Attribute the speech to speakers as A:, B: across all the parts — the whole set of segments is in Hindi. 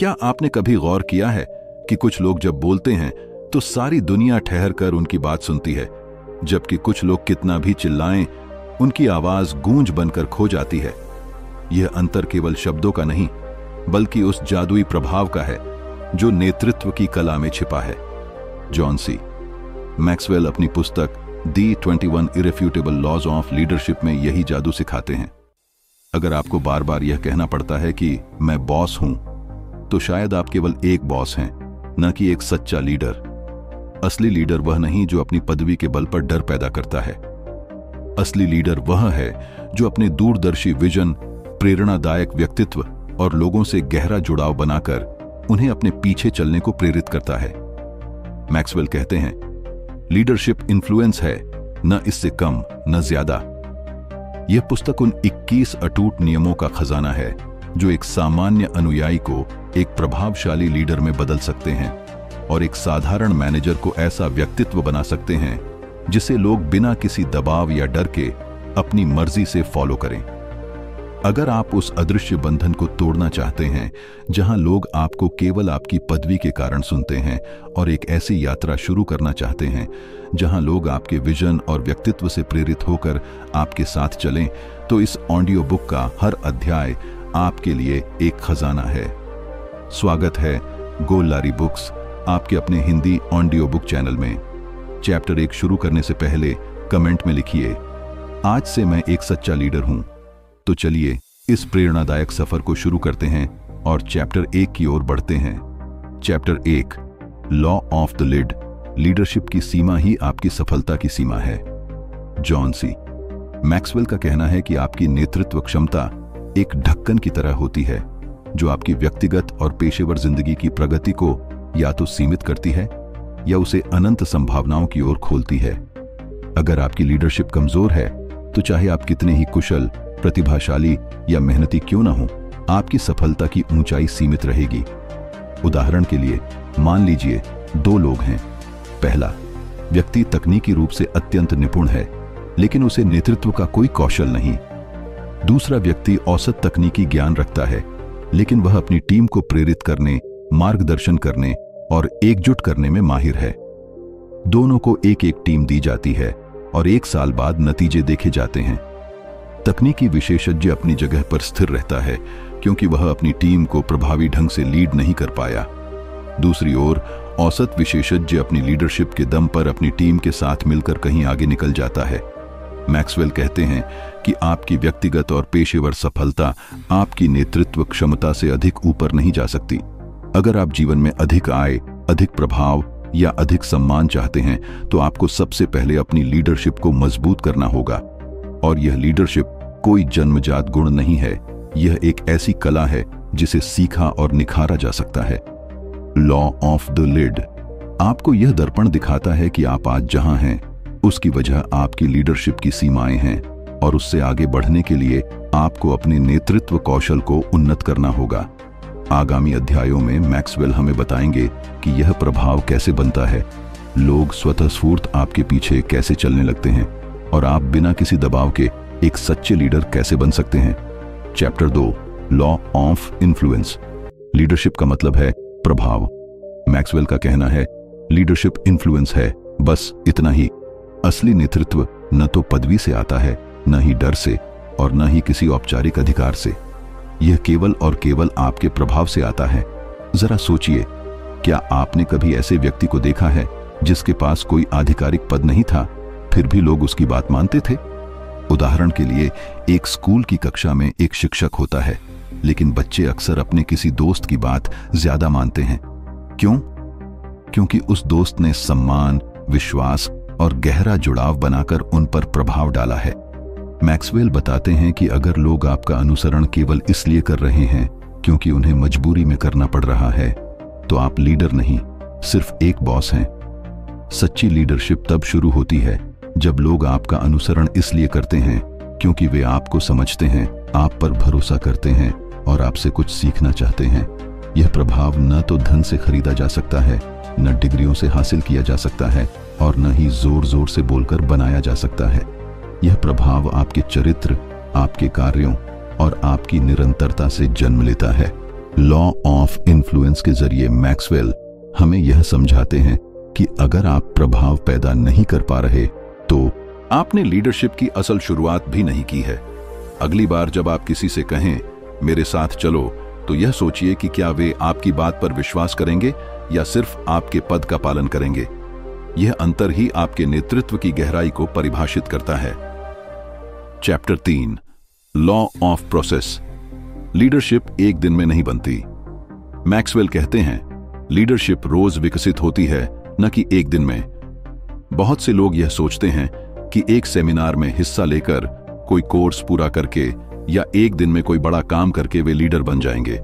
A: क्या आपने कभी गौर किया है कि कुछ लोग जब बोलते हैं तो सारी दुनिया ठहर कर उनकी बात सुनती है, जबकि कुछ लोग कितना भी चिल्लाएं उनकी आवाज गूंज बनकर खो जाती है। यह अंतर केवल शब्दों का नहीं बल्कि उस जादुई प्रभाव का है जो नेतृत्व की कला में छिपा है। जॉन सी मैक्सवेल अपनी पुस्तक दी 21 इरेफ्यूटेबल लॉज ऑफ लीडरशिप में यही जादू सिखाते हैं। अगर आपको बार बार यह कहना पड़ता है कि मैं बॉस हूं, तो शायद आप केवल एक बॉस हैं, न कि एक सच्चा लीडर। असली लीडर वह नहीं जो अपनी पदवी के बल पर डर पैदा करता है। असली लीडर वह है जो अपने दूरदर्शी विजन, प्रेरणादायक व्यक्तित्व और लोगों से गहरा जुड़ाव बनाकर उन्हें अपने पीछे चलने को प्रेरित करता है। मैक्सवेल कहते हैं, लीडरशिप इन्फ्लुएंस है, न इससे कम न ज्यादा। यह पुस्तक उन 21 अटूट नियमों का खजाना है जो एक सामान्य अनुयायी को एक प्रभावशाली लीडर में बदल सकते हैं और एक साधारण मैनेजर को ऐसा व्यक्तित्व बना सकते हैं जिसे लोग बिना किसी दबाव या डर के अपनी मर्जी से फॉलो करें। अगर आप उस अदृश्य बंधन को तोड़ना चाहते हैं जहां लोग आपको केवल आपकी पदवी के कारण सुनते हैं और एक ऐसी यात्रा शुरू करना चाहते हैं जहां लोग आपके विजन और व्यक्तित्व से प्रेरित होकर आपके साथ चलें, तो इस ऑडियो बुक का हर अध्याय आपके लिए एक खजाना है। स्वागत है गोललारी बुक्स आपके अपने हिंदी ऑडियो बुक चैनल में। चैप्टर 1 शुरू करने से पहले कमेंट में लिखिए, आज से मैं एक सच्चा लीडर हूं। तो चलिए इस प्रेरणादायक सफर को शुरू करते हैं और चैप्टर 1 की ओर बढ़ते हैं। Chapter 1, law of the lid, leadership की सीमा ही आपकी सफलता की सीमा है। जॉन सी मैक्सवेल का कहना है कि आपकी नेतृत्व क्षमता एक ढक्कन की तरह होती है जो आपकी व्यक्तिगत और पेशेवर जिंदगी की प्रगति को या तो सीमित करती है या उसे अनंत संभावनाओं की ओर खोलती है। अगर आपकी लीडरशिप कमजोर है तो चाहे आप कितने ही कुशल, प्रतिभाशाली या मेहनती क्यों ना हो, आपकी सफलता की ऊंचाई सीमित रहेगी। उदाहरण के लिए मान लीजिए 2 लोग हैं। पहला व्यक्ति तकनीकी रूप से अत्यंत निपुण है लेकिन उसे नेतृत्व का कोई कौशल नहीं। दूसरा व्यक्ति औसत तकनीकी ज्ञान रखता है लेकिन वह अपनी टीम को प्रेरित करने, मार्गदर्शन करने और एकजुट करने में माहिर है। दोनों को एक टीम दी जाती है और 1 साल बाद नतीजे देखे जाते हैं। तकनीकी विशेषज्ञ अपनी जगह पर स्थिर रहता है क्योंकि वह अपनी टीम को प्रभावी ढंग से लीड नहीं कर पाया। दूसरी ओर औसत विशेषज्ञ अपनी लीडरशिप के दम पर अपनी टीम के साथ मिलकर कहीं आगे निकल जाता है। मैक्सवेल कहते हैं कि आपकी व्यक्तिगत और पेशेवर सफलता आपकी नेतृत्व क्षमता से अधिक ऊपर नहीं जा सकती। अगर आप जीवन में अधिक आय, अधिक प्रभाव या अधिक सम्मान चाहते हैं तो आपको सबसे पहले अपनी लीडरशिप को मजबूत करना होगा। और यह लीडरशिप कोई जन्मजात गुण नहीं है, यह एक ऐसी कला है जिसे सीखा और निखारा जा सकता है। लॉ ऑफ द लिड आपको यह दर्पण दिखाता है कि आप आज जहां हैं उसकी वजह आपकी लीडरशिप की सीमाएं हैं और उससे आगे बढ़ने के लिए आपको अपने नेतृत्व कौशल को उन्नत करना होगा। आगामी अध्यायों में मैक्सवेल हमें बताएंगे कि यह प्रभाव कैसे बनता है, लोग स्वतःस्फूर्त आपके पीछे कैसे चलने लगते हैं और आप बिना किसी दबाव के एक सच्चे लीडर कैसे बन सकते हैं। Chapter 2, law of influence, leadership का मतलब है प्रभाव। मैक्सवेल का कहना है, लीडरशिप इन्फ्लुएंस है, बस इतना ही। असली नेतृत्व न तो पदवी से आता है, न ही डर से और न ही किसी औपचारिक अधिकार से। यह केवल और केवल आपके प्रभाव से आता है। जरा सोचिए, क्या आपने कभी ऐसे व्यक्ति को देखा है जिसके पास कोई आधिकारिक पद नहीं था फिर भी लोग उसकी बात मानते थे? उदाहरण के लिए एक स्कूल की कक्षा में एक शिक्षक होता है लेकिन बच्चे अक्सर अपने किसी दोस्त की बात ज्यादा मानते हैं। क्यों? क्योंकि उस दोस्त ने सम्मान, विश्वास और गहरा जुड़ाव बनाकर उन पर प्रभाव डाला है। मैक्सवेल बताते हैं कि अगर लोग आपका अनुसरण केवल इसलिए कर रहे हैं क्योंकि उन्हें मजबूरी में करना पड़ रहा है, तो आप लीडर नहीं, सिर्फ एक बॉस हैं। सच्ची लीडरशिप तब शुरू होती है जब लोग आपका अनुसरण इसलिए करते हैं क्योंकि वे आपको समझते हैं, आप पर भरोसा करते हैं और आपसे कुछ सीखना चाहते हैं। यह प्रभाव न तो धन से खरीदा जा सकता है, न डिग्रियों से हासिल किया जा सकता है और न ही जोर जोर से बोलकर बनाया जा सकता है। यह प्रभाव आपके चरित्र, आपके कार्यों और आपकी निरंतरता से जन्म लेता है। लॉ ऑफ इन्फ्लुएंस के जरिए मैक्सवेल हमें यह समझाते हैं कि अगर आप प्रभाव पैदा नहीं कर पा रहे तो आपने लीडरशिप की असल शुरुआत भी नहीं की है। अगली बार जब आप किसी से कहें मेरे साथ चलो, तो यह सोचिए कि क्या वे आपकी बात पर विश्वास करेंगे या सिर्फ आपके पद का पालन करेंगे। यह अंतर ही आपके नेतृत्व की गहराई को परिभाषित करता है। Chapter 3, law of process. Leadership एक दिन में नहीं बनती। मैक्सवेल कहते हैं लीडरशिप रोज विकसित होती है, न कि एक दिन में। बहुत से लोग यह सोचते हैं कि एक सेमिनार में हिस्सा लेकर, कोई कोर्स पूरा करके या एक दिन में कोई बड़ा काम करके वे लीडर बन जाएंगे।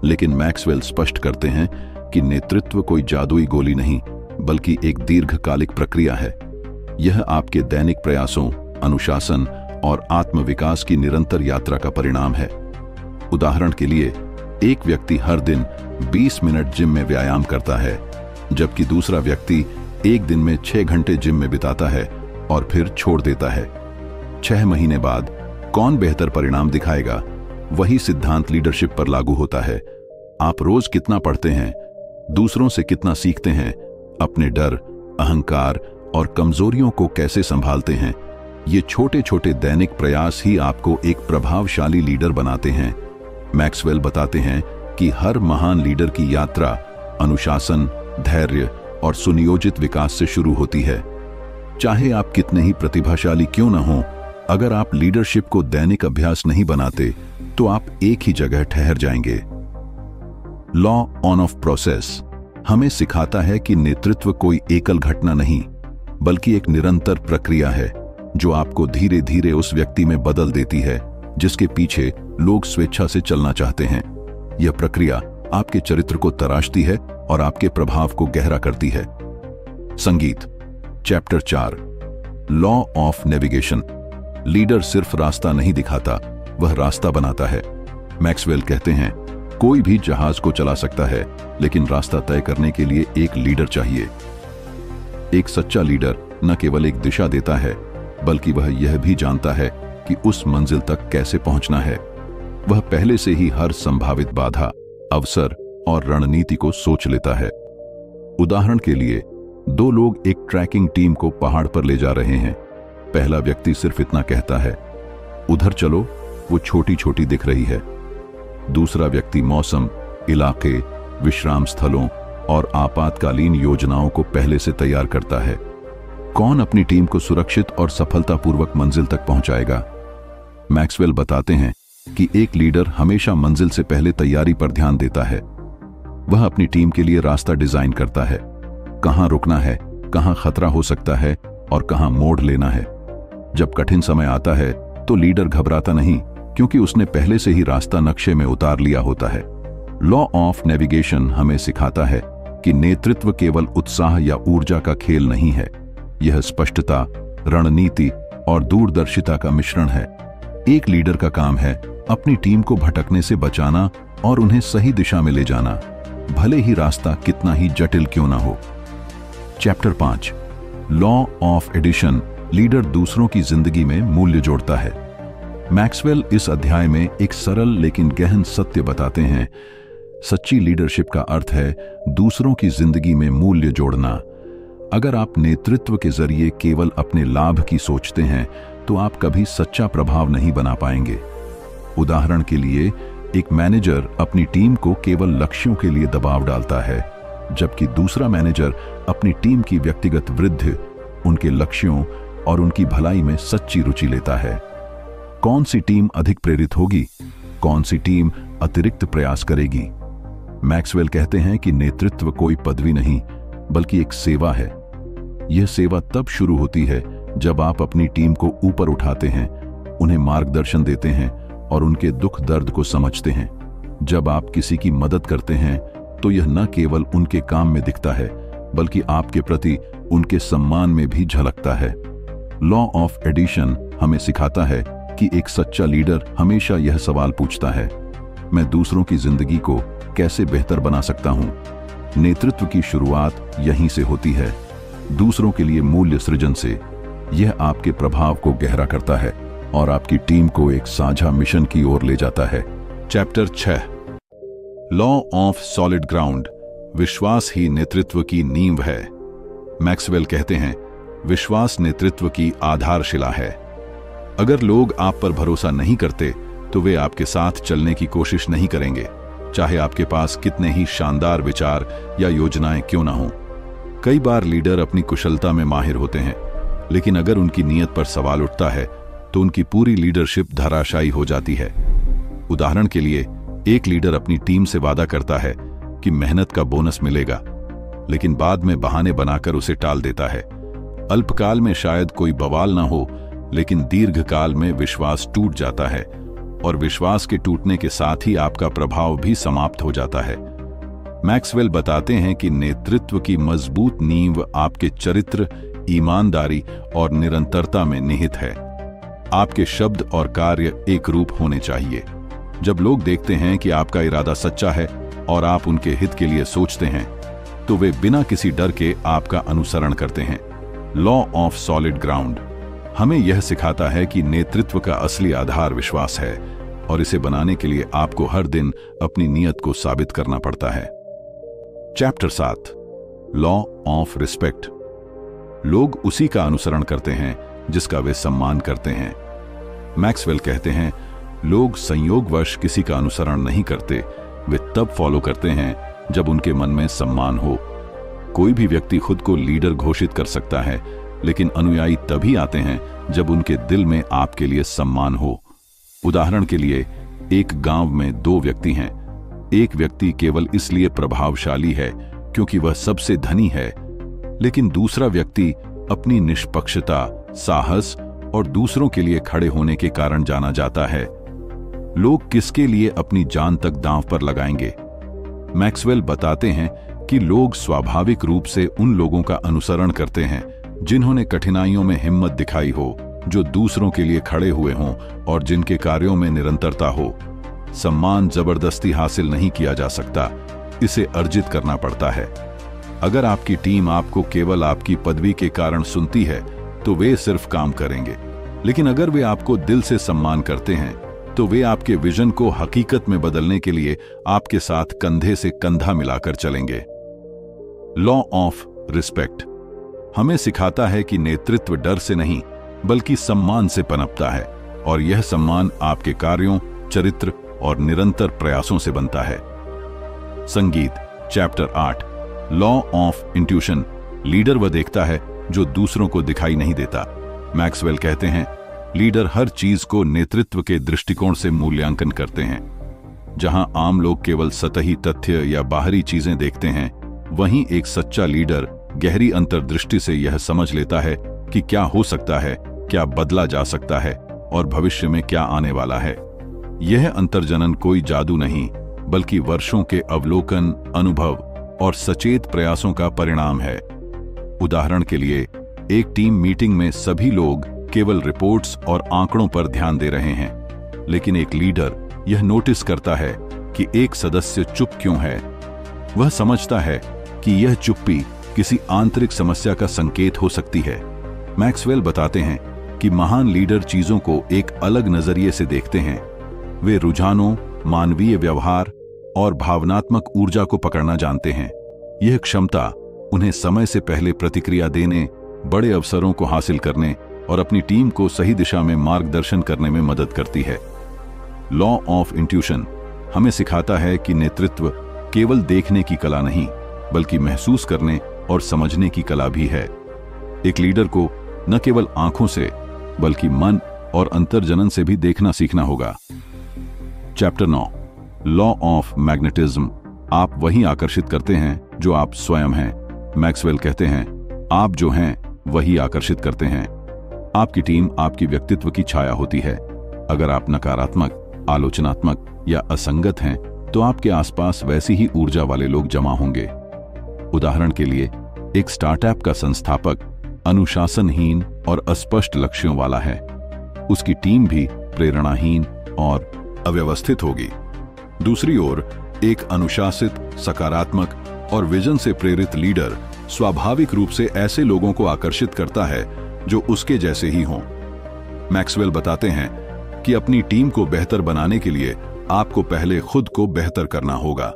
A: लेकिन मैक्सवेल स्पष्ट करते हैं कि नेतृत्व कोई जादुई गोली नहीं, बल्कि एक दीर्घकालिक प्रक्रिया है। यह आपके दैनिक प्रयासों, अनुशासन और आत्मविकास की निरंतर यात्रा का परिणाम है। उदाहरण के लिए, एक व्यक्ति हर दिन 20 मिनट जिम में व्यायाम करता है, जबकि दूसरा व्यक्ति एक दिन में 6 घंटे जिम में बिताता है और फिर छोड़ देता है। 6 महीने बाद कौन बेहतर परिणाम दिखाएगा, वही सिद्धांत लीडरशिप पर लागू होता है। आप रोज कितना पढ़ते हैं, दूसरों से कितना सीखते हैं, अपने डर, अहंकार और कमजोरियों को कैसे संभालते हैं, ये छोटे छोटे दैनिक प्रयास ही आपको एक प्रभावशाली लीडर बनाते हैं। मैक्सवेल बताते हैं कि हर महान लीडर की यात्रा अनुशासन, धैर्य और सुनियोजित विकास से शुरू होती है। चाहे आप कितने ही प्रतिभाशाली क्यों न हों, अगर आप लीडरशिप को दैनिक अभ्यास नहीं बनाते तो आप एक ही जगह ठहर जाएंगे। लॉ ऑफ प्रोसेस हमें सिखाता है कि नेतृत्व कोई एकल घटना नहीं, बल्कि एक निरंतर प्रक्रिया है जो आपको धीरे धीरे उस व्यक्ति में बदल देती है जिसके पीछे लोग स्वेच्छा से चलना चाहते हैं। यह प्रक्रिया आपके चरित्र को तराशती है और आपके प्रभाव को गहरा करती है। संगीत। Chapter 4, law of navigation. Leader सिर्फ रास्ता नहीं दिखाता, वह रास्ता बनाता है। मैक्सवेल कहते हैं कोई भी जहाज को चला सकता है, लेकिन रास्ता तय करने के लिए एक लीडर चाहिए। एक सच्चा लीडर न केवल एक दिशा देता है, बल्कि वह यह भी जानता है कि उस मंजिल तक कैसे पहुंचना है। वह पहले से ही हर संभावित बाधा, अवसर और रणनीति को सोच लेता है। उदाहरण के लिए, 2 लोग एक ट्रैकिंग टीम को पहाड़ पर ले जा रहे हैं। पहला व्यक्ति सिर्फ इतना कहता है, उधर चलो, वो छोटी छोटी दिख रही है। दूसरा व्यक्ति मौसम, इलाके, विश्राम स्थलों और आपातकालीन योजनाओं को पहले से तैयार करता है। कौन अपनी टीम को सुरक्षित और सफलतापूर्वक मंजिल तक पहुंचाएगा? मैक्सवेल बताते हैं कि एक लीडर हमेशा मंजिल से पहले तैयारी पर ध्यान देता है। वह अपनी टीम के लिए रास्ता डिजाइन करता है, कहां रुकना है, कहां खतरा हो सकता है और कहां मोड़ लेना है। जब कठिन समय आता है तो लीडर घबराता नहीं, क्योंकि उसने पहले से ही रास्ता नक्शे में उतार लिया होता है। लॉ ऑफ नेविगेशन हमें सिखाता है कि नेतृत्व केवल उत्साह या ऊर्जा का खेल नहीं है, यह स्पष्टता, रणनीति और दूरदर्शिता का मिश्रण है। एक लीडर का काम है अपनी टीम को भटकने से बचाना और उन्हें सही दिशा में ले जाना, भले ही रास्ता कितना ही जटिल क्यों ना हो। Chapter 5, law of addition. Leader दूसरों की जिंदगी में मूल्य जोड़ता है। मैक्सवेल इस अध्याय में एक सरल लेकिन गहन सत्य बताते हैं। सच्ची लीडरशिप का अर्थ है दूसरों की जिंदगी में मूल्य जोड़ना। अगर आप नेतृत्व के जरिए केवल अपने लाभ की सोचते हैं तो आप कभी सच्चा प्रभाव नहीं बना पाएंगे। उदाहरण के लिए, एक मैनेजर अपनी टीम को केवल लक्ष्यों के लिए दबाव डालता है, जबकि दूसरा मैनेजर अपनी टीम की व्यक्तिगत वृद्धि, उनके लक्ष्यों और उनकी भलाई में सच्ची रुचि लेता है। कौन सी टीम अधिक प्रेरित होगी? कौन सी टीम अतिरिक्त प्रयास करेगी? मैक्सवेल कहते हैं कि नेतृत्व कोई पदवी नहीं, बल्कि एक सेवा है। यह सेवा तब शुरू होती है जब आप अपनी टीम को ऊपर उठाते हैं, उन्हें मार्गदर्शन देते हैं और उनके दुख दर्द को समझते हैं। जब आप किसी की मदद करते हैं तो यह न केवल उनके काम में दिखता है, बल्कि आपके प्रति उनके सम्मान में भी झलकता है। लॉ ऑफ एडिशन हमें सिखाता है कि एक सच्चा लीडर हमेशा यह सवाल पूछता है, मैं दूसरों की जिंदगी को कैसे बेहतर बना सकता हूं? नेतृत्व की शुरुआत यहीं से होती है, दूसरों के लिए मूल्य सृजन से। यह आपके प्रभाव को गहरा करता है और आपकी टीम को एक साझा मिशन की ओर ले जाता है। Chapter 6, law of solid ground, विश्वास ही नेतृत्व की नींव है। मैक्सवेल कहते हैं, विश्वास नेतृत्व की आधारशिला है। अगर लोग आप पर भरोसा नहीं करते तो वे आपके साथ चलने की कोशिश नहीं करेंगे, चाहे आपके पास कितने ही शानदार विचार या योजनाएं क्यों ना हों। कई बार लीडर अपनी कुशलता में माहिर होते हैं, लेकिन अगर उनकी नीयत पर सवाल उठता है तो उनकी पूरी लीडरशिप धराशायी हो जाती है। उदाहरण के लिए, एक लीडर अपनी टीम से वादा करता है कि मेहनत का बोनस मिलेगा, लेकिन बाद में बहाने बनाकर उसे टाल देता है। अल्पकाल में शायद कोई बवाल ना हो, लेकिन दीर्घकाल में विश्वास टूट जाता है, और विश्वास के टूटने के साथ ही आपका प्रभाव भी समाप्त हो जाता है। मैक्सवेल बताते हैं कि नेतृत्व की मजबूत नींव आपके चरित्र, ईमानदारी और निरंतरता में निहित है। आपके शब्द और कार्य एक रूप होने चाहिए। जब लोग देखते हैं कि आपका इरादा सच्चा है और आप उनके हित के लिए सोचते हैं, तो वे बिना किसी डर के आपका अनुसरण करते हैं। लॉ ऑफ सॉलिड ग्राउंड हमें यह सिखाता है कि नेतृत्व का असली आधार विश्वास है, और इसे बनाने के लिए आपको हर दिन अपनी नीयत को साबित करना पड़ता है। Chapter 7, law of respect. लोग उसी का अनुसरण करते हैं जिसका वे सम्मान करते हैं। मैक्सवेल कहते हैं, लोग संयोगवश किसी का अनुसरण नहीं करते, वे तब फॉलो करते हैं जब उनके मन में सम्मान हो। कोई भी व्यक्ति खुद को लीडर घोषित कर सकता है, लेकिन अनुयायी तभी आते हैं जब उनके दिल में आपके लिए सम्मान हो। उदाहरण के लिए, एक गांव में 2 व्यक्ति हैं। एक व्यक्ति केवल इसलिए प्रभावशाली है क्योंकि वह सबसे धनी है, लेकिन दूसरा व्यक्ति अपनी निष्पक्षता, साहस और दूसरों के लिए खड़े होने के कारण जाना जाता है। लोग किसके लिए अपनी जान तक दांव पर लगाएंगे? मैक्सवेल बताते हैं कि लोग स्वाभाविक रूप से उन लोगों का अनुसरण करते हैं जिन्होंने कठिनाइयों में हिम्मत दिखाई हो, जो दूसरों के लिए खड़े हुए हों और जिनके कार्यों में निरंतरता हो। सम्मान जबरदस्ती हासिल नहीं किया जा सकता, इसे अर्जित करना पड़ता है। अगर आपकी टीम आपको केवल आपकी पदवी के कारण सुनती है तो वे सिर्फ काम करेंगे, लेकिन अगर वे आपको दिल से सम्मान करते हैं तो वे आपके विजन को हकीकत में बदलने के लिए आपके साथ कंधे से कंधा मिलाकर चलेंगे। लॉ ऑफ रिस्पेक्ट हमें सिखाता है कि नेतृत्व डर से नहीं बल्कि सम्मान से पनपता है, और यह सम्मान आपके कार्यों, चरित्र और निरंतर प्रयासों से बनता है। संगीत, chapter 8, law of intuition. Leader वह देखता है जो दूसरों को दिखाई नहीं देता। मैक्सवेल कहते हैं, लीडर हर चीज को नेतृत्व के दृष्टिकोण से मूल्यांकन करते हैं। जहां आम लोग केवल सतही तथ्य या बाहरी चीजें देखते हैं, वहीं एक सच्चा लीडर गहरी अंतर्दृष्टि से यह समझ लेता है कि क्या हो सकता है, क्या बदला जा सकता है और भविष्य में क्या आने वाला है। यह अंतर्जनन कोई जादू नहीं, बल्कि वर्षों के अवलोकन, अनुभव और सचेत प्रयासों का परिणाम है। उदाहरण के लिए, एक टीम मीटिंग में सभी लोग केवल रिपोर्ट्स और आंकड़ों पर ध्यान दे रहे हैं, लेकिन एक लीडर यह नोटिस करता है कि एक सदस्य चुप क्यों है। वह समझता है कि यह चुप्पी किसी आंतरिक समस्या का संकेत हो सकती है। मैक्सवेल बताते हैं कि महान लीडर चीजों को एक अलग नजरिए से देखते हैं। वे रुझानों, मानवीय व्यवहार और भावनात्मक ऊर्जा को पकड़ना जानते हैं। यह क्षमता उन्हें समय से पहले प्रतिक्रिया देने, बड़े अवसरों को हासिल करने और अपनी टीम को सही दिशा में मार्गदर्शन करने में मदद करती है। लॉ ऑफ इंट्यूशन हमें सिखाता है कि नेतृत्व केवल देखने की कला नहीं, बल्कि महसूस करने और समझने की कला भी है। एक लीडर को न केवल आंखों से, बल्कि मन और अंतर्जनन से भी देखना सीखना होगा। Chapter 9, law of magnetism. आप वही आकर्षित करते हैं जो आप स्वयं हैं। मैक्सवेल कहते हैं, आप जो हैं वही आकर्षित करते हैं। आपकी टीम आपकी व्यक्तित्व की छाया होती है। अगर आप नकारात्मक, आलोचनात्मक या असंगत हैं, तो आपके आसपास वैसी ही ऊर्जा वाले लोग जमा होंगे। उदाहरण के लिए, एक स्टार्टअप का संस्थापक अनुशासनहीन और अस्पष्ट लक्ष्यों वाला है। उसकी टीम भी प्रेरणाहीन और अव्यवस्थित होगी। दूसरी ओर, एक अनुशासित, सकारात्मक और विजन से प्रेरित लीडर स्वाभाविक रूप से ऐसे लोगों को आकर्षित करता है जो उसके जैसे ही हों। मैक्सवेल बताते हैं कि अपनी टीम को बेहतर बनाने के लिए आपको पहले खुद को बेहतर करना होगा।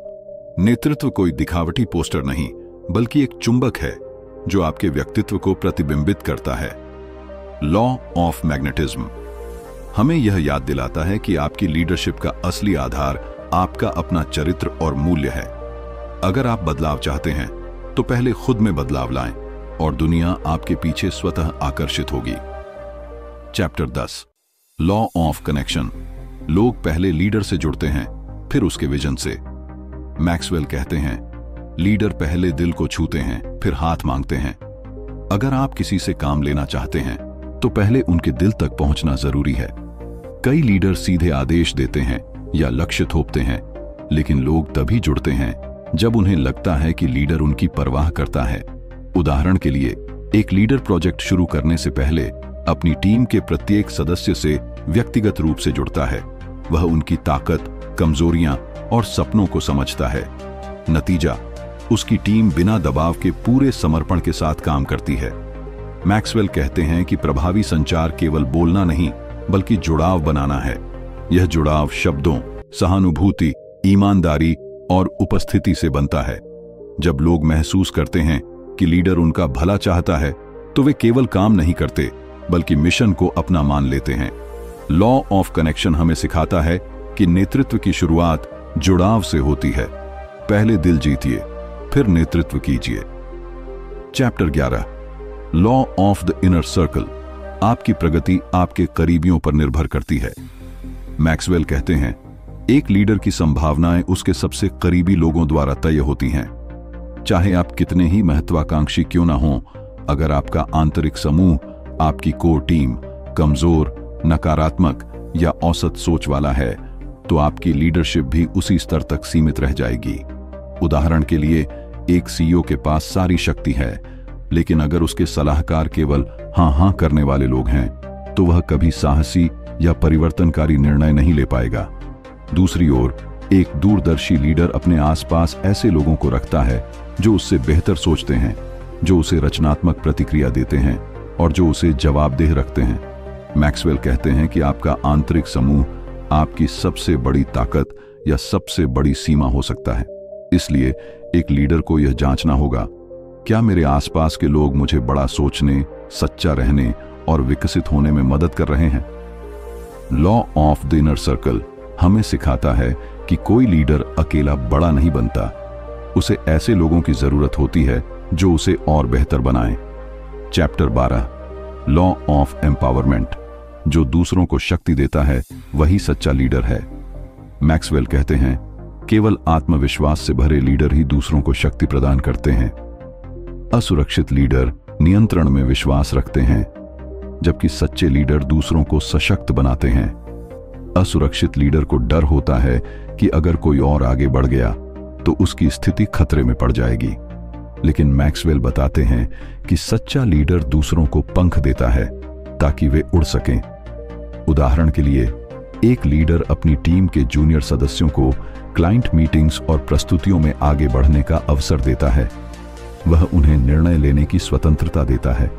A: नेतृत्व कोई दिखावटी पोस्टर नहीं, बल्कि एक चुंबक है जो आपके व्यक्तित्व को प्रतिबिंबित करता है। लॉ ऑफ मैग्नेटिज्म हमें यह याद दिलाता है कि आपकी लीडरशिप का असली आधार आपका अपना चरित्र और मूल्य है। अगर आप बदलाव चाहते हैं तो पहले खुद में बदलाव लाएं और दुनिया आपके पीछे स्वतः आकर्षित होगी। Chapter 10 law of connection. लोग पहले लीडर से जुड़ते हैं, फिर उसके विजन से। मैक्सवेल कहते हैं, लीडर पहले दिल को छूते हैं, फिर हाथ मांगते हैं। अगर आप किसी से काम लेना चाहते हैं तो पहले उनके दिल तक पहुंचना जरूरी है। कई लीडर सीधे आदेश देते हैं या लक्ष्य थोपते हैं, लेकिन लोग तभी जुड़ते हैं जब उन्हें लगता है कि लीडर उनकी परवाह करता है। उदाहरण के लिए, एक लीडर प्रोजेक्ट शुरू करने से पहले अपनी टीम के प्रत्येक सदस्य से व्यक्तिगत रूप से जुड़ता है। वह उनकी ताकत, कमजोरियां और सपनों को समझता है। नतीजा, उसकी टीम बिना दबाव के पूरे समर्पण के साथ काम करती है। मैक्सवेल कहते हैं कि प्रभावी संचार केवल बोलना नहीं, बल्कि जुड़ाव बनाना है। यह जुड़ाव शब्दों, सहानुभूति, ईमानदारी और उपस्थिति से बनता है। जब लोग महसूस करते हैं कि लीडर उनका भला चाहता है, तो वे केवल काम नहीं करते, बल्कि मिशन को अपना मान लेते हैं। लॉ ऑफ कनेक्शन हमें सिखाता है कि नेतृत्व की शुरुआत जुड़ाव से होती है। पहले दिल जीतिए, फिर नेतृत्व कीजिए। Chapter 11 law of the inner circle. आपकी प्रगति आपके करीबियों पर निर्भर करती है। मैक्सवेल कहते हैं, एक लीडर की संभावनाएं उसके सबसे करीबी लोगों द्वारा तय होती हैं। चाहे आप कितने ही महत्वाकांक्षी क्यों ना हों, अगर आपका आंतरिक समूह, आपकी कोर टीम कमजोर, नकारात्मक या औसत सोच वाला है, तो आपकी लीडरशिप भी उसी स्तर तक सीमित रह जाएगी। उदाहरण के लिए, एक सीईओ के पास सारी शक्ति है, लेकिन अगर उसके सलाहकार केवल हाँ करने वाले लोग हैं, तो वह कभी साहसी या परिवर्तनकारी निर्णय नहीं ले पाएगा। दूसरी ओर, एक दूरदर्शी लीडर अपने आसपास ऐसे लोगों को रखता है जो उससे बेहतर सोचते हैं, जो उसे रचनात्मक प्रतिक्रिया देते हैं और जो उसे जवाबदेह रखते हैं। मैक्सवेल कहते हैं कि आपका आंतरिक समूह आपकी सबसे बड़ी ताकत या सबसे बड़ी सीमा हो सकता है। इसलिए एक लीडर को यह जांचना होगा, क्या मेरे आसपास के लोग मुझे बड़ा सोचने, सच्चा रहने और विकसित होने में मदद कर रहे हैं। Law of the inner circle हमें सिखाता है कि कोई लीडर अकेला बड़ा नहीं बनता। उसे ऐसे लोगों की जरूरत होती है जो उसे और बेहतर बनाएं। Chapter 12 law of empowerment. जो दूसरों को शक्ति देता है, वही सच्चा लीडर है। मैक्सवेल कहते हैं, केवल आत्मविश्वास से भरे लीडर ही दूसरों को शक्ति प्रदान करते हैं। असुरक्षित लीडर नियंत्रण में विश्वास रखते हैं, जबकि सच्चे लीडर दूसरों को सशक्त बनाते हैं। असुरक्षित लीडर को डर होता है कि अगर कोई और आगे बढ़ गया तो उसकी स्थिति खतरे में पड़ जाएगी। लेकिन मैक्सवेल बताते हैं कि सच्चा लीडर दूसरों को पंख देता है ताकि वे उड़ सकें। उदाहरण के लिए, एक लीडर अपनी टीम के जूनियर सदस्यों को क्लाइंट मीटिंग्स और प्रस्तुतियों में आगे बढ़ने का अवसर देता है। वह उन्हें निर्णय लेने की स्वतंत्रता देता है।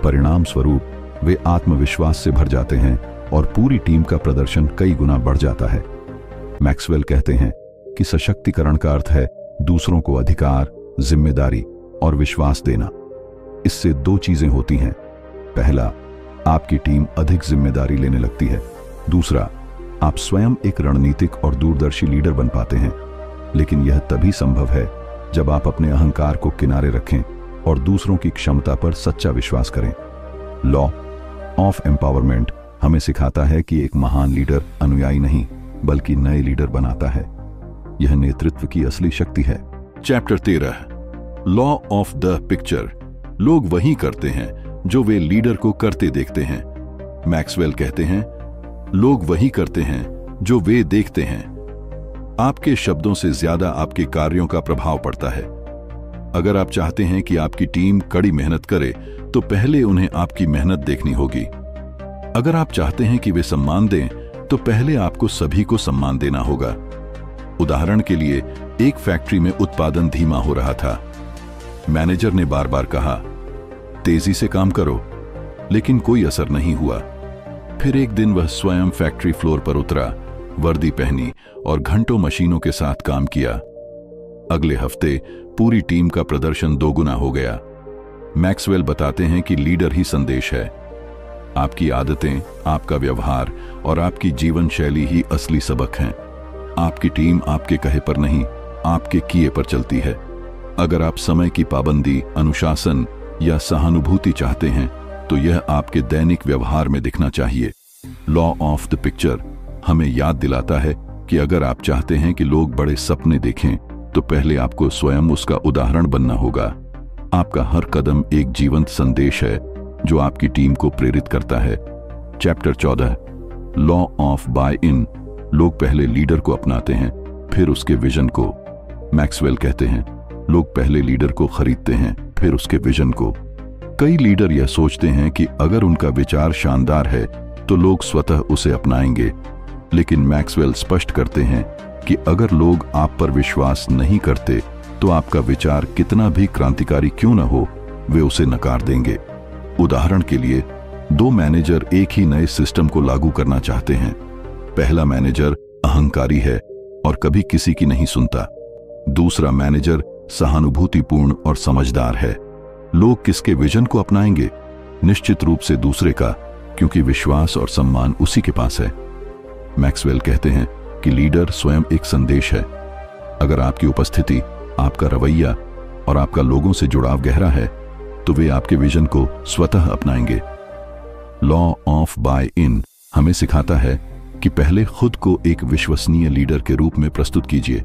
A: परिणाम स्वरूप वे आत्मविश्वास से भर जाते हैं और पूरी टीम का प्रदर्शन कई गुना बढ़ जाता है। मैक्सवेल कहते हैं कि सशक्तिकरण का अर्थ है दूसरों को अधिकार, जिम्मेदारी और विश्वास देना। इससे दो चीजें होती हैं। पहला, आपकी टीम अधिक जिम्मेदारी लेने लगती है। दूसरा, आप स्वयं एक रणनीतिक और दूरदर्शी लीडर बन पाते हैं। लेकिन यह तभी संभव है जब आप अपने अहंकार को किनारे रखें और दूसरों की क्षमता पर सच्चा विश्वास करें। लॉ ऑफ एम्पावरमेंट हमें सिखाता है कि एक महान लीडर अनुयायी नहीं, बल्कि नए लीडर बनाता है। यह नेतृत्व की असली शक्ति है। Chapter 13 law of the picture. लोग वही करते हैं जो वे लीडर को करते देखते हैं। मैक्सवेल कहते हैं, लोग वही करते हैं जो वे देखते हैं। आपके शब्दों से ज्यादा आपके कार्यों का प्रभाव पड़ता है। अगर आप चाहते हैं कि आपकी टीम कड़ी मेहनत करे, तो पहले उन्हें आपकी मेहनत देखनी होगी। अगर आप चाहते हैं कि वे सम्मान दें, तो पहले आपको सभी को सम्मान देना होगा। उदाहरण के लिए, एक फैक्ट्री में उत्पादन धीमा हो रहा था। मैनेजर ने बार बार कहा, तेजी से काम करो, लेकिन कोई असर नहीं हुआ। फिर एक दिन वह स्वयं फैक्ट्री फ्लोर पर उतरा। वर्दी पहनी और घंटों मशीनों के साथ काम किया। अगले हफ्ते पूरी टीम का प्रदर्शन दोगुना हो गया। मैक्सवेल बताते हैं कि लीडर ही संदेश है। आपकी आदतें, आपका व्यवहार और आपकी जीवन शैली ही असली सबक हैं। आपकी टीम आपके कहे पर नहीं, आपके किए पर चलती है। अगर आप समय की पाबंदी, अनुशासन या सहानुभूति चाहते हैं तो यह आपके दैनिक व्यवहार में दिखना चाहिए। लॉ ऑफ द पिक्चर हमें याद दिलाता है कि अगर आप चाहते हैं कि लोग बड़े सपने देखें तो पहले आपको स्वयं उसका उदाहरण बनना होगा। आपका हर कदम एक जीवंत संदेश है जो आपकी टीम को प्रेरित करता है। चैप्टर 14, लॉ ऑफ बाय इन। लोग पहले लीडर को अपनाते हैं, फिर उसके विजन को। मैक्सवेल कहते हैं, लोग पहले लीडर को खरीदते हैं, फिर उसके विजन को। कई लीडर यह सोचते हैं कि अगर उनका विचार शानदार है तो लोग स्वतः उसे अपनाएंगे, लेकिन मैक्सवेल स्पष्ट करते हैं कि अगर लोग आप पर विश्वास नहीं करते तो आपका विचार कितना भी क्रांतिकारी क्यों न हो, वे उसे नकार देंगे। उदाहरण के लिए, दो मैनेजर एक ही नए सिस्टम को लागू करना चाहते हैं। पहला मैनेजर अहंकारी है और कभी किसी की नहीं सुनता। दूसरा मैनेजर सहानुभूतिपूर्ण और समझदार है। लोग किसके विजन को अपनाएंगे? निश्चित रूप से दूसरे का, क्योंकि विश्वास और सम्मान उसी के पास है। मैक्सवेल कहते हैं कि लीडर स्वयं एक संदेश है। अगर आपकी उपस्थिति, आपका रवैया और आपका लोगों से जुड़ाव गहरा है तो वे आपके विजन को स्वतः अपनाएंगे। लॉ ऑफ बाय इन हमें सिखाता है कि पहले खुद को एक विश्वसनीय लीडर के रूप में प्रस्तुत कीजिए,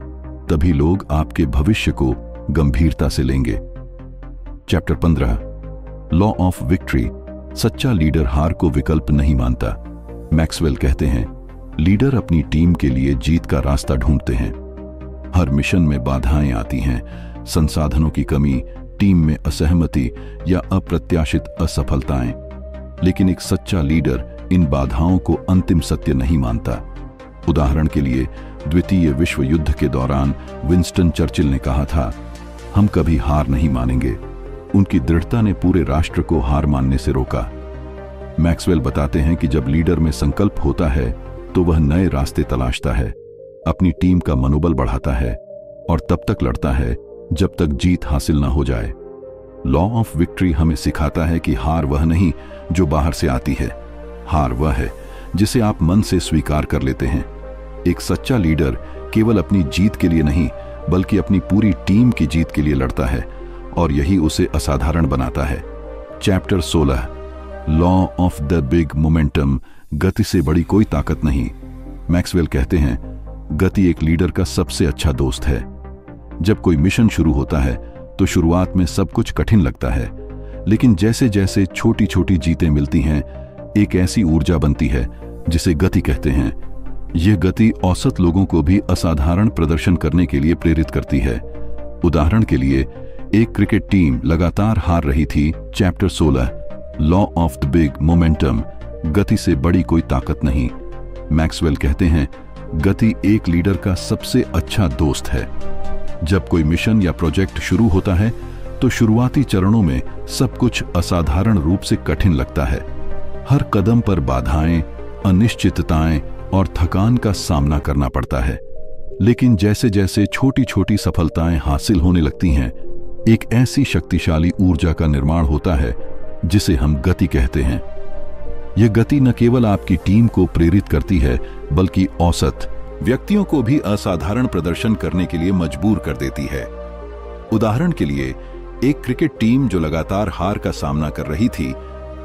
A: तभी लोग आपके भविष्य को गंभीरता से लेंगे। Chapter 15, law of victory. सच्चा लीडर हार को विकल्प नहीं मानता। मैक्सवेल कहते हैं, लीडर अपनी टीम के लिए जीत का रास्ता ढूंढते हैं। हर मिशन में बाधाएं आती हैं, संसाधनों की कमी, टीम में असहमति या अप्रत्याशित असफलताएं। लेकिन एक सच्चा लीडर इन बाधाओं को अंतिम सत्य नहीं मानता। उदाहरण के लिए, द्वितीय विश्व युद्ध के दौरान विंस्टन चर्चिल ने कहा था, हम कभी हार नहीं मानेंगे। उनकी दृढ़ता ने पूरे राष्ट्र को हार मानने से रोका। मैक्सवेल बताते हैं कि जब लीडर में संकल्प होता है तो वह नए रास्ते तलाशता है, अपनी टीम का मनोबल बढ़ाता है और तब तक लड़ता है जब तक जीत हासिल न हो जाए। लॉ ऑफ विक्ट्री हमें सिखाता है कि हार वह नहीं जो बाहर से आती है, हार वह है जिसे आप मन से स्वीकार कर लेते हैं। एक सच्चा लीडर केवल अपनी जीत के लिए नहीं बल्कि अपनी पूरी टीम की जीत के लिए लड़ता है और यही उसे असाधारण बनाता है। Chapter 16, law of the big momentum. गति से बड़ी कोई ताकत नहीं। मैक्सवेल कहते हैं, गति एक लीडर का सबसे अच्छा दोस्त है। जब कोई मिशन शुरू होता है तो शुरुआत में सब कुछ कठिन लगता है, लेकिन जैसे जैसे छोटी छोटी जीतें मिलती हैं, एक ऐसी ऊर्जा बनती है जिसे गति कहते हैं। यह गति औसत लोगों को भी असाधारण प्रदर्शन करने के लिए प्रेरित करती है। उदाहरण के लिए, एक क्रिकेट टीम लगातार हार रही थी। Chapter 16, law of the big momentum. गति से बड़ी कोई ताकत नहीं। मैक्सवेल कहते हैं, गति एक लीडर का सबसे अच्छा दोस्त है। जब कोई मिशन या प्रोजेक्ट शुरू होता है तो शुरुआती चरणों में सब कुछ असाधारण रूप से कठिन लगता है। हर कदम पर बाधाएं, अनिश्चितताएं और थकान का सामना करना पड़ता है। लेकिन जैसे जैसे छोटी छोटी सफलताएं हासिल होने लगती हैं, एक ऐसी शक्तिशाली ऊर्जा का निर्माण होता है जिसे हम गति कहते हैं। यह गति न केवल आपकी टीम को प्रेरित करती है बल्कि औसत व्यक्तियों को भी असाधारण प्रदर्शन करने के लिए मजबूर कर देती है। उदाहरण के लिए, एक क्रिकेट टीम जो लगातार हार का सामना कर रही थी,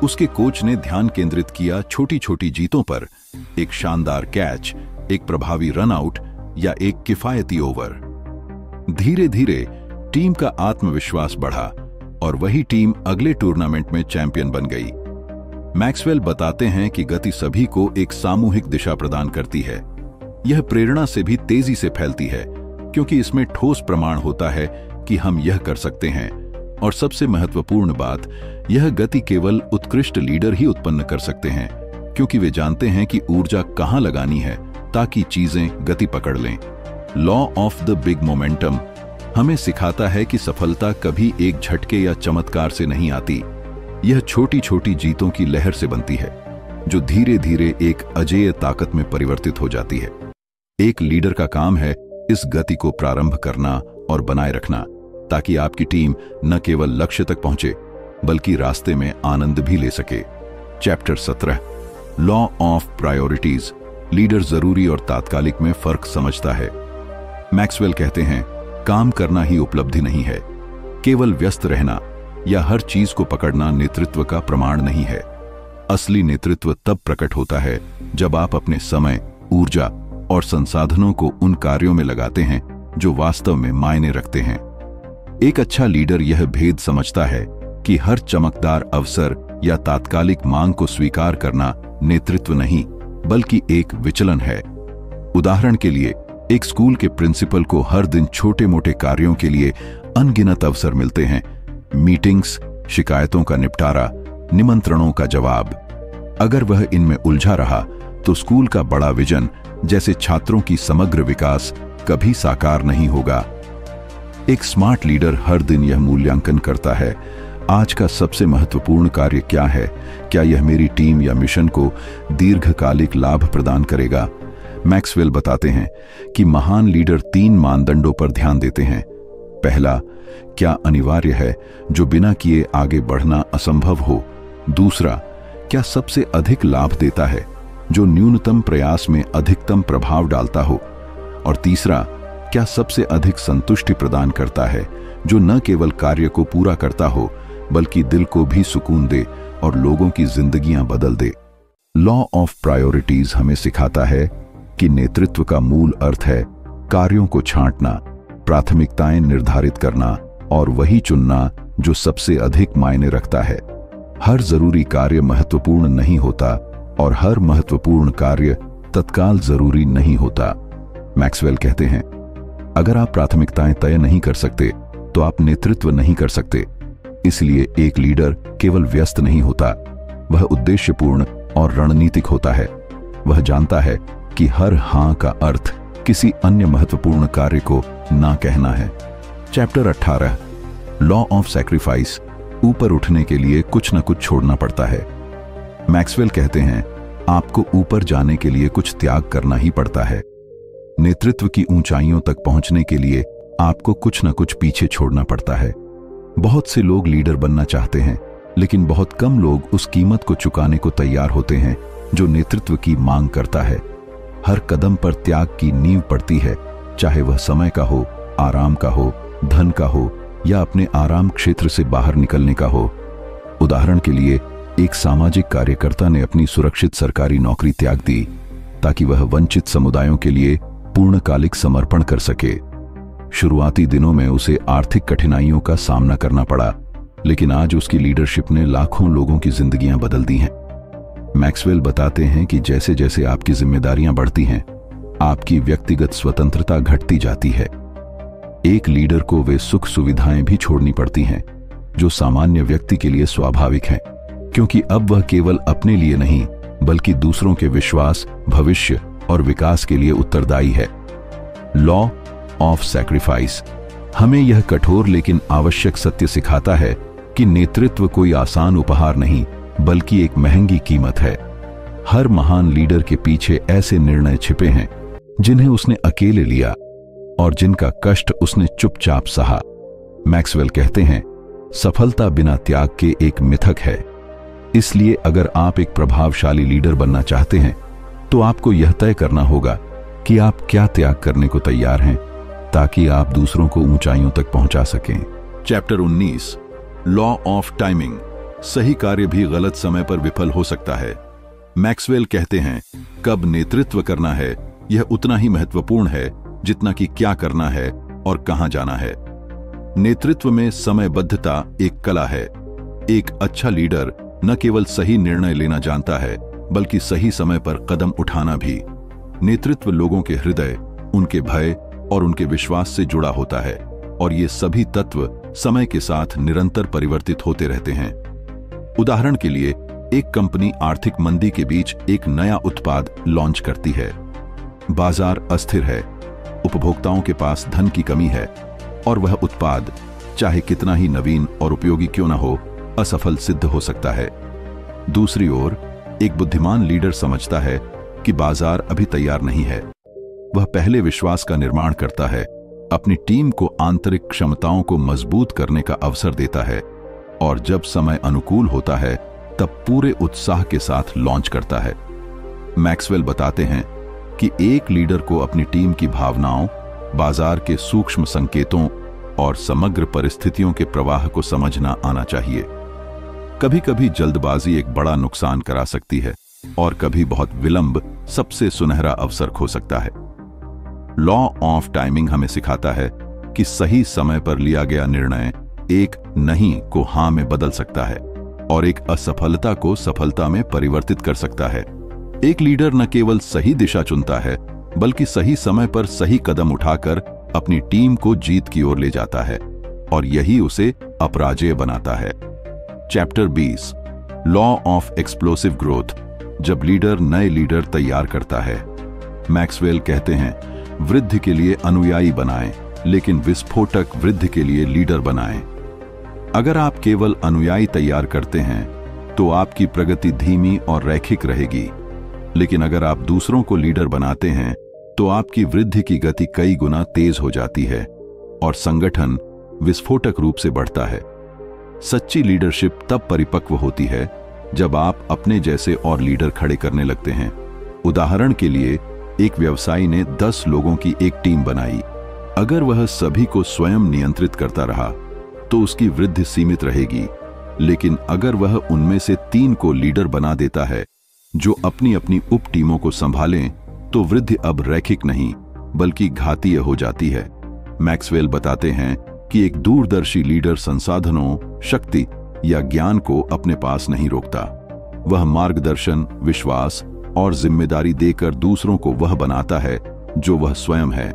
A: उसके कोच ने ध्यान केंद्रित किया छोटी छोटी जीतों पर। एक शानदार कैच, एक प्रभावी रन आउट या एक किफायती ओवर। धीरे धीरे टीम का आत्मविश्वास बढ़ा और वही टीम अगले टूर्नामेंट में चैंपियन बन गई। मैक्सवेल बताते हैं कि गति सभी को एक सामूहिक दिशा प्रदान करती है। यह प्रेरणा से भी तेजी से फैलती है क्योंकि इसमें ठोस प्रमाण होता है कि हम यह कर सकते हैं। और सबसे महत्वपूर्ण बात, यह गति केवल उत्कृष्ट लीडर ही उत्पन्न कर सकते हैं, क्योंकि वे जानते हैं कि ऊर्जा कहां लगानी है ताकि चीजें गति पकड़ लें। Law of the big momentum हमें सिखाता है कि सफलता कभी एक झटके या चमत्कार से नहीं आती। यह छोटी छोटी जीतों की लहर से बनती है जो धीरे धीरे एक अजेय ताकत में परिवर्तित हो जाती है। एक लीडर का काम है इस गति को प्रारंभ करना और बनाए रखना, ताकि आपकी टीम न केवल लक्ष्य तक पहुंचे बल्कि रास्ते में आनंद भी ले सके। Chapter 17, law of priorities. Leader जरूरी और तात्कालिक में फर्क समझता है। मैक्सवेल कहते हैं, काम करना ही उपलब्धि नहीं है। केवल व्यस्त रहना या हर चीज को पकड़ना नेतृत्व का प्रमाण नहीं है। असली नेतृत्व तब प्रकट होता है जब आप अपने समय, ऊर्जा और संसाधनों को उन कार्यों में लगाते हैं जो वास्तव में मायने रखते हैं। एक अच्छा लीडर यह भेद समझता है कि हर चमकदार अवसर या तात्कालिक मांग को स्वीकार करना नेतृत्व नहीं बल्कि एक विचलन है। उदाहरण के लिए, एक स्कूल के प्रिंसिपल को हर दिन छोटे मोटे कार्यों के लिए अनगिनत अवसर मिलते हैं, मीटिंग्स, शिकायतों का निपटारा, निमंत्रणों का जवाब। अगर वह इनमें उलझा रहा तो स्कूल का बड़ा विजन, जैसे छात्रों की समग्र विकास, कभी साकार नहीं होगा। एक स्मार्ट लीडर हर दिन यह मूल्यांकन करता है, आज का सबसे महत्वपूर्ण कार्य क्या है, क्या यह मेरी टीम या मिशन को दीर्घकालिक लाभ प्रदान करेगा। मैक्सवेल बताते हैं कि महान लीडर 3 मानदंडों पर ध्यान देते हैं। पहला, क्या अनिवार्य है, जो बिना किए आगे बढ़ना असंभव हो। दूसरा, क्या सबसे अधिक लाभ देता है, जो न्यूनतम प्रयास में अधिकतम प्रभाव डालता हो। और तीसरा, क्या सबसे अधिक संतुष्टि प्रदान करता है, जो न केवल कार्य को पूरा करता हो बल्कि दिल को भी सुकून दे और लोगों की जिंदगियां बदल दे। लॉ ऑफ प्रायोरिटीज हमें सिखाता है कि नेतृत्व का मूल अर्थ है कार्यों को छांटना, प्राथमिकताएं निर्धारित करना और वही चुनना जो सबसे अधिक मायने रखता है। हर जरूरी कार्य महत्वपूर्ण नहीं होता और हर महत्वपूर्ण कार्य तत्काल जरूरी नहीं होता। मैक्सवेल कहते हैं, अगर आप प्राथमिकताएं तय नहीं कर सकते तो आप नेतृत्व नहीं कर सकते। इसलिए एक लीडर केवल व्यस्त नहीं होता, वह उद्देश्यपूर्ण और रणनीतिक होता है। वह जानता है कि हर हां का अर्थ किसी अन्य महत्वपूर्ण कार्य को ना कहना है। Chapter 18, law of sacrifice. ऊपर उठने के लिए कुछ न कुछ छोड़ना पड़ता है। मैक्सवेल कहते हैं, आपको ऊपर जाने के लिए कुछ त्याग करना ही पड़ता है। नेतृत्व की ऊंचाइयों तक पहुंचने के लिए आपको कुछ न कुछ पीछे छोड़ना पड़ता है। बहुत से लोग लीडर बनना चाहते हैं, लेकिन बहुत कम लोग उस कीमत को चुकाने को तैयार होते हैं जो नेतृत्व की मांग करता है। हर कदम पर त्याग की नींव पड़ती है, चाहे वह समय का हो, आराम का हो, धन का हो या अपने आराम क्षेत्र से बाहर निकलने का हो। उदाहरण के लिए, एक सामाजिक कार्यकर्ता ने अपनी सुरक्षित सरकारी नौकरी त्याग दी ताकि वह वंचित समुदायों के लिए पूर्णकालिक समर्पण कर सके। शुरुआती दिनों में उसे आर्थिक कठिनाइयों का सामना करना पड़ा, लेकिन आज उसकी लीडरशिप ने लाखों लोगों की जिंदगियां बदल दी हैं। मैक्सवेल बताते हैं कि जैसे जैसे आपकी जिम्मेदारियां बढ़ती हैं, आपकी व्यक्तिगत स्वतंत्रता घटती जाती है। एक लीडर को वे सुख सुविधाएं भी छोड़नी पड़ती हैं जो सामान्य व्यक्ति के लिए स्वाभाविक हैं, क्योंकि अब वह केवल अपने लिए नहीं बल्कि दूसरों के विश्वास, भविष्य और विकास के लिए उत्तरदायी है। लॉ ऑफ सैक्रिफाइस हमें यह कठोर लेकिन आवश्यक सत्य सिखाता है कि नेतृत्व कोई आसान उपहार नहीं बल्कि एक महंगी कीमत है। हर महान लीडर के पीछे ऐसे निर्णय छिपे हैं जिन्हें उसने अकेले लिया और जिनका कष्ट उसने चुपचाप सहा। मैक्सवेल कहते हैं, सफलता बिना त्याग के एक मिथक है। इसलिए अगर आप एक प्रभावशाली लीडर बनना चाहते हैं तो आपको यह तय करना होगा कि आप क्या त्याग करने को तैयार हैं ताकि आप दूसरों को ऊंचाइयों तक पहुंचा सकें। Chapter 19, law of timing. सही कार्य भी गलत समय पर विफल हो सकता है। मैक्सवेल कहते हैं, कब नेतृत्व करना है यह उतना ही महत्वपूर्ण है जितना कि क्या करना है और कहां जाना है। नेतृत्व में समयबद्धता एक कला है। एक अच्छा लीडर न केवल सही निर्णय लेना जानता है बल्कि सही समय पर कदम उठाना भी। नेतृत्व लोगों के हृदय, उनके भय और उनके विश्वास से जुड़ा होता है और ये सभी तत्व समय के साथ निरंतर परिवर्तित होते रहते हैं। उदाहरण के लिए, एक कंपनी आर्थिक मंदी के बीच एक नया उत्पाद लॉन्च करती है। बाजार अस्थिर है, उपभोक्ताओं के पास धन की कमी है और वह उत्पाद, चाहे कितना ही नवीन और उपयोगी क्यों न हो, असफल सिद्ध हो सकता है। दूसरी ओर, एक बुद्धिमान लीडर समझता है कि बाजार अभी तैयार नहीं है। वह पहले विश्वास का निर्माण करता है, अपनी टीम को आंतरिक क्षमताओं को मजबूत करने का अवसर देता है और जब समय अनुकूल होता है तब पूरे उत्साह के साथ लॉन्च करता है। मैक्सवेल बताते हैं कि एक लीडर को अपनी टीम की भावनाओं, बाजार के सूक्ष्म संकेतों और समग्र परिस्थितियों के प्रवाह को समझना आना चाहिए। कभी कभी जल्दबाजी एक बड़ा नुकसान करा सकती है और कभी बहुत विलंब सबसे सुनहरा अवसर खो सकता है। लॉ ऑफ टाइमिंग हमें सिखाता है कि सही समय पर लिया गया निर्णय एक नहीं को हां में बदल सकता है और एक असफलता को सफलता में परिवर्तित कर सकता है। एक लीडर न केवल सही दिशा चुनता है बल्कि सही समय पर सही कदम उठाकर अपनी टीम को जीत की ओर ले जाता है और यही उसे अपराजेय बनाता है। Chapter 20 law of explosive growth, जब लीडर नए लीडर तैयार करता है। मैक्सवेल कहते हैं, वृद्धि के लिए अनुयायी बनाएं, लेकिन विस्फोटक वृद्धि के लिए लीडर बनाएं। अगर आप केवल अनुयायी तैयार करते हैं तो आपकी प्रगति धीमी और रैखिक रहेगी, लेकिन अगर आप दूसरों को लीडर बनाते हैं तो आपकी वृद्धि की गति कई गुना तेज हो जाती है और संगठन विस्फोटक रूप से बढ़ता है। सच्ची लीडरशिप तब परिपक्व होती है जब आप अपने जैसे और लीडर खड़े करने लगते हैं। उदाहरण के लिए, एक व्यवसायी ने 10 लोगों की एक टीम बनाई। अगर वह सभी को स्वयं नियंत्रित करता रहा तो उसकी वृद्धि सीमित रहेगी, लेकिन अगर वह उनमें से 3 को लीडर बना देता है जो अपनी अपनी उप टीमों को संभालें, तो वृद्धि अब रैखिक नहीं बल्कि घातीय हो जाती है। मैक्सवेल बताते हैं कि एक दूरदर्शी लीडर संसाधनों, शक्ति या ज्ञान को अपने पास नहीं रोकता। वह मार्गदर्शन, विश्वास और जिम्मेदारी देकर दूसरों को वह बनाता है जो वह स्वयं है।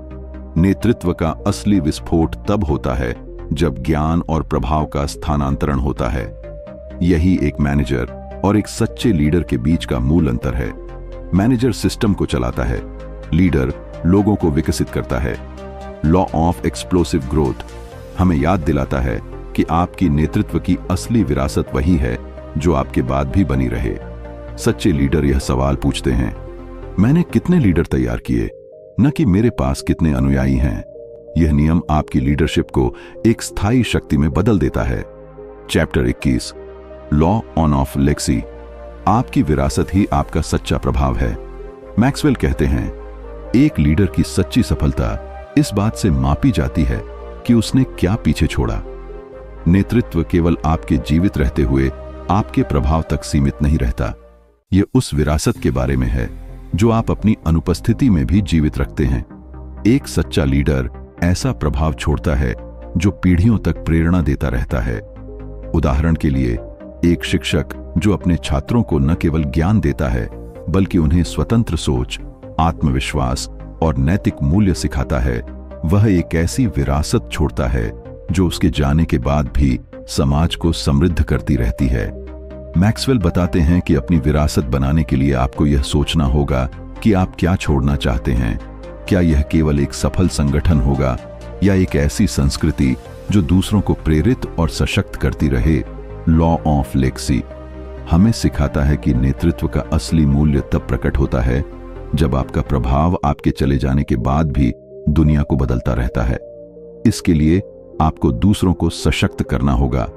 A: नेतृत्व का असली विस्फोट तब होता है जब ज्ञान और प्रभाव का स्थानांतरण होता है। यही एक मैनेजर और एक सच्चे लीडर के बीच का मूल अंतर है। मैनेजर सिस्टम को चलाता है, लीडर लोगों को विकसित करता है। लॉ ऑफ एक्सप्लोसिव ग्रोथ हमें याद दिलाता है कि आपकी नेतृत्व की असली विरासत वही है जो आपके बाद भी बनी रहे। सच्चे लीडर यह सवाल पूछते हैं, मैंने कितने लीडर तैयार किए, न कि मेरे पास कितने अनुयायी हैं। यह नियम आपकी लीडरशिप को एक स्थायी शक्ति में बदल देता है। Chapter 21 law on off legacy, आपकी विरासत ही आपका सच्चा प्रभाव है। मैक्सवेल कहते हैं, एक लीडर की सच्ची सफलता इस बात से मापी जाती है कि उसने क्या पीछे छोड़ा। नेतृत्व केवल आपके जीवित रहते हुए आपके प्रभाव तक सीमित नहीं रहता। यह उस विरासत के बारे में है जो आप अपनी अनुपस्थिति में भी जीवित रखते हैं। एक सच्चा लीडर ऐसा प्रभाव छोड़ता है जो पीढ़ियों तक प्रेरणा देता रहता है। उदाहरण के लिए, एक शिक्षक जो अपने छात्रों को न केवल ज्ञान देता है बल्कि उन्हें स्वतंत्र सोच, आत्मविश्वास और नैतिक मूल्य सिखाता है, वह एक ऐसी विरासत छोड़ता है जो उसके जाने के बाद भी समाज को समृद्ध करती रहती है। मैक्सवेल बताते हैं कि अपनी विरासत बनाने के लिए आपको यह सोचना होगा कि आप क्या छोड़ना चाहते हैं। क्या यह केवल एक सफल संगठन होगा या एक ऐसी संस्कृति जो दूसरों को प्रेरित और सशक्त करती रहे। लॉ ऑफ लेगेसी हमें सिखाता है कि नेतृत्व का असली मूल्य तब प्रकट होता है जब आपका प्रभाव आपके चले जाने के बाद भी दुनिया को बदलता रहता है। इसके लिए आपको दूसरों को सशक्त करना होगा,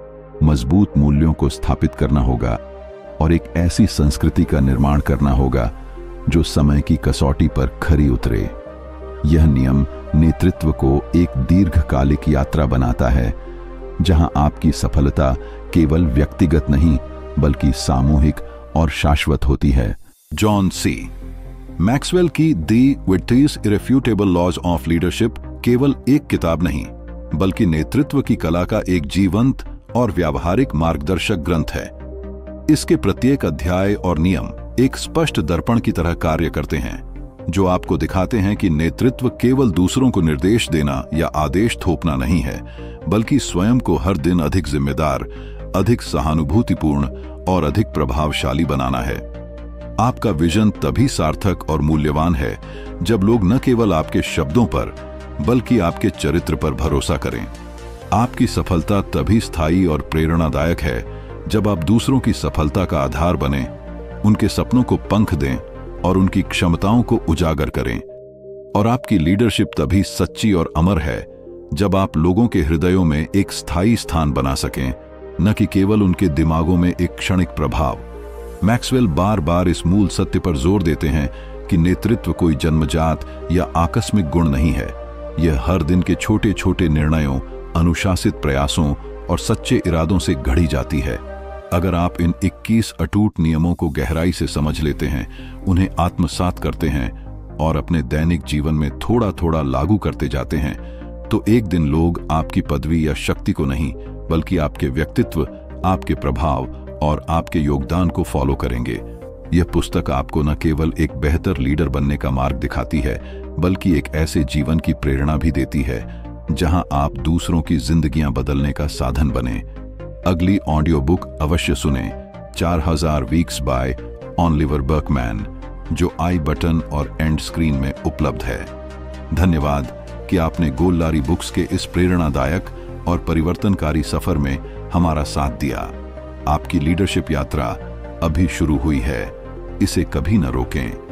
A: मजबूत मूल्यों को स्थापित करना होगा और एक ऐसी संस्कृति का निर्माण करना होगा जो समय की कसौटी पर खरी उतरे। यह नियम नेतृत्व को एक दीर्घकालिक यात्रा बनाता है जहां आपकी सफलता केवल व्यक्तिगत नहीं बल्कि सामूहिक और शाश्वत होती है। जॉन सी मैक्सवेल की दी 20 इरेफ्यूटेबल लॉज ऑफ लीडरशिप केवल एक किताब नहीं बल्कि नेतृत्व की कला का एक जीवंत और व्यावहारिक मार्गदर्शक ग्रंथ है। इसके प्रत्येक अध्याय और नियम एक स्पष्ट दर्पण की तरह कार्य करते हैं जो आपको दिखाते हैं कि नेतृत्व केवल दूसरों को निर्देश देना या आदेश थोपना नहीं है बल्कि स्वयं को हर दिन अधिक जिम्मेदार, अधिक सहानुभूतिपूर्ण और अधिक प्रभावशाली बनाना है। आपका विजन तभी सार्थक और मूल्यवान है जब लोग न केवल आपके शब्दों पर बल्कि आपके चरित्र पर भरोसा करें। आपकी सफलता तभी स्थायी और प्रेरणादायक है जब आप दूसरों की सफलता का आधार बने, उनके सपनों को पंख दें और उनकी क्षमताओं को उजागर करें। और आपकी लीडरशिप तभी सच्ची और अमर है जब आप लोगों के हृदयों में एक स्थायी स्थान बना सकें, न कि केवल उनके दिमागों में एक क्षणिक प्रभाव। मैक्सवेल बार बार इस मूल सत्य पर जोर देते हैं कि नेतृत्व कोई जन्मजात या आकस्मिक गुण नहीं है। यह हर दिन के छोटे छोटे निर्णयों, अनुशासित प्रयासों और सच्चे इरादों से गढ़ी जाती है। अगर आप इन 21 अटूट नियमों को गहराई से समझ लेते हैं, उन्हें आत्मसात करते हैं और अपने दैनिक जीवन में थोड़ा थोड़ा लागू करते जाते हैं, तो एक दिन लोग आपकी पदवी या शक्ति को नहीं, बल्कि आपके व्यक्तित्व, आपके प्रभाव और आपके योगदान को फॉलो करेंगे। यह पुस्तक आपको न केवल एक बेहतर लीडर बनने का मार्ग दिखाती है, बल्कि एक ऐसे जीवन की प्रेरणा भी देती है जहां आप दूसरों की जिंदगियां बदलने का साधन बने। अगली ऑडियो बुक अवश्य सुने, 4000 वीक्स बाय ओलिवर बर्कमैन, जो आई बटन और एंड स्क्रीन में उपलब्ध है। धन्यवाद कि आपने गोल्लारी बुक्स के इस प्रेरणादायक और परिवर्तनकारी सफर में हमारा साथ दिया। आपकी लीडरशिप यात्रा अभी शुरू हुई है, इसे कभी न रोकें।